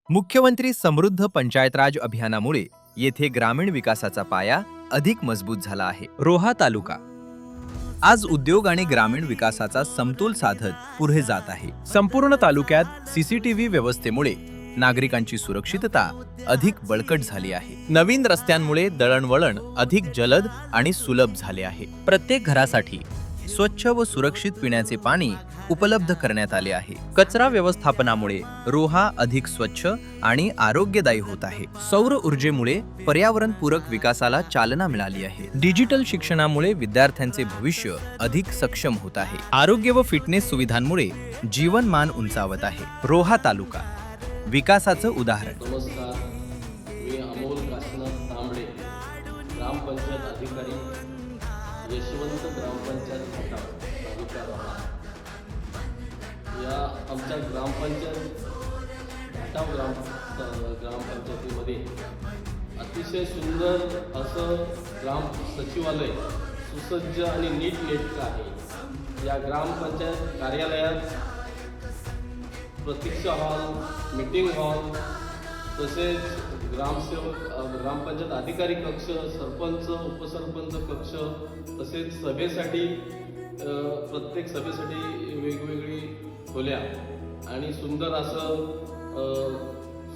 मुख्यमंत्री समृद्ध पंचायत राज अभियानामुळे येथे ग्रामीण विकासाचा पाया अधिक मजबूत झाला आहे. रोहा तालुका आज उद्योग आणि ग्रामीण विकासाचा समतोल साधत पुढे जात आहे. संपूर्ण तालुक्यात सीसीटीव्ही व्यवस्थेमुळे नागरिकांची सुरक्षितता अधिक बळकट झाली आहे. नवीन रस्त्यांमुळे दळणवळण अधिक जलद आणि सुलभ झाले आहे. प्रत्येक घरासाठी स्वच्छ व सुरक्षित पिण्याचे पाणी उपलब्ध करण्यात आले आहे. कचरा व्यवस्थापनामुळे रोहा अधिक स्वच्छ आणि आरोग्यदायी होत आहे. सौर ऊर्जेमुळे पर्यावरणपूरक विकासाला चालना मिळाली आहे. डिजिटल शिक्षणामुळे विद्यार्थ्यांचे भविष्य अधिक सक्षम होत आहे. आरोग्य व फिटनेस सुविधांमुळे जीवनमान उंचावत आहे. रोहा तालुका विकासाचं उदाहरण. नमस्कार, मी अमोल काशीनाथ तांबडे, ग्रामपंचायत अधिकारी, यशवंत ग्रामपंचायत खटाव, तालुका रोहा. या आमच्या ग्रामपंचायत खटाव ग्रामपंचायतीमध्ये अतिशय सुंदर असं ग्राम सचिवालय सुसज्ज आणि नीटनेटकं आहे. या ग्रामपंचायत कार्यालयात प्रतीक्षा हॉल, मीटिंग हॉल, तसेच ग्रामपंचायत अधिकारी कक्ष, सरपंच उपसरपंच कक्ष, तसेच सभेसाठी प्रत्येक सभेसाठी वेगवेगळी खोल्या आणि सुंदर असं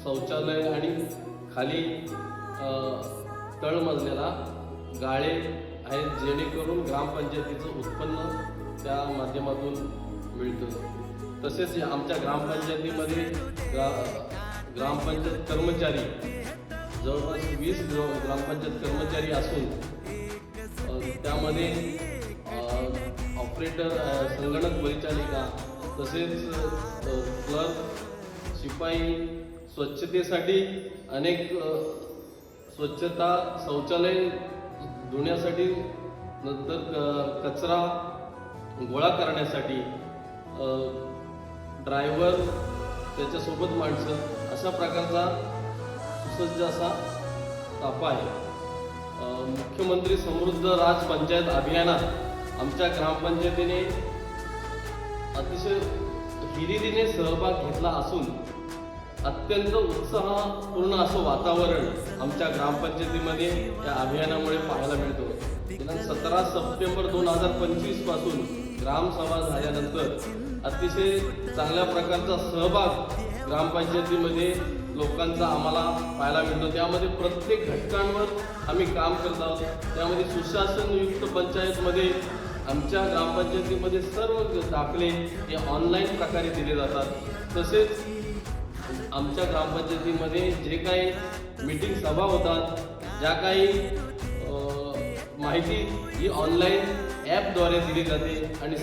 शौचालय आणि खाली तळमजल्याला गाळे आहेत, जेणेकरून ग्रामपंचायतीचं उत्पन्न त्या माध्यमातून मिळतं. तसेच आमच्या ग्रामपंचायतीमध्ये ग्रामपंचायत कर्मचारी जवळपास 20 ग्रामपंचायत कर्मचारी असून त्यामध्ये ऑपरेटर, संगणक परिचालिका, तसेच क्लर्क, शिपाई, स्वच्छतेसाठी अनेक स्वच्छता, शौचालय धुण्यासाठी, नंतर कचरा गोळा करण्यासाठी ड्रायव्हर, त्याच्यासोबत माणसं, अशा प्रकारचा सुसज्ज असा ताफा आहे. मुख्यमंत्री समृद्ध राज पंचायत अभियानात आमच्या ग्रामपंचायतीने अतिशय हिरिरीने सहभाग घेतला असून अत्यंत उत्साहपूर्ण असं वातावरण आमच्या ग्रामपंचायतीमध्ये या अभियानामुळे पाहायला मिळतो. दिनांक 17 सप्टेंबर 2025 पासून ग्रामसभा झाल्यानंतर अतिशय चांगल्या प्रकारचा सहभाग ग्रामपंचायतीमध्ये लोकांचा आम्हाला पाहायला मिळतो. त्यामध्ये प्रत्येक घटकांवर आम्ही काम करत आहोत. त्यामध्ये सुशासनयुक्त पंचायतमध्ये आमच्या ग्रामपंचायतीमध्ये सर्व दाखले हे ऑनलाईन प्रकारे दिले जातात. तसेच आमच्या ग्रामपंचायतीमध्ये जे काही मीटिंग सभा होतात, ज्या काही माहिती ही ऑनलाईन ॲपद्वारे दिली जाते आणि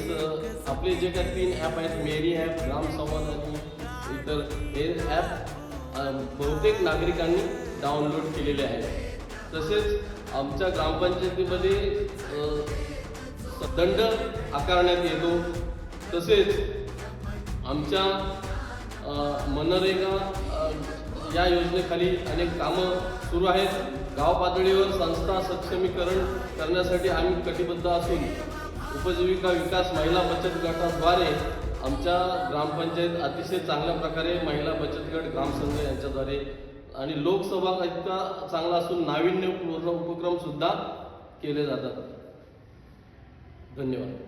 आपले जे काही 3 ॲप आहेत, मेरी ॲप, ग्रामसंवाद आणि इतर, हे ॲप बहुतेक नागरिकांनी डाउनलोड केलेले आहेत. तसेच आमच्या ग्रामपंचायतीमध्ये दंड आकारण्यात येतो. तसेच आमच्या मनरेगा या योजनेखाली अनेक कामं सुरू आहेत. गाव पातळीवर संस्था सक्षमीकरण करण्यासाठी आम्ही कटिबद्ध असून उपजीविका विकास महिला बचत गटाद्वारे आमच्या ग्रामपंचायत अतिशय चांगल्या प्रकारे महिला बचत गट, ग्रामसंघ यांच्याद्वारे आणि लोकसभा इतका चांगला असून नाविन्यपूर्ण उपक्रम सुद्धा केले जातात. धन्यवाद.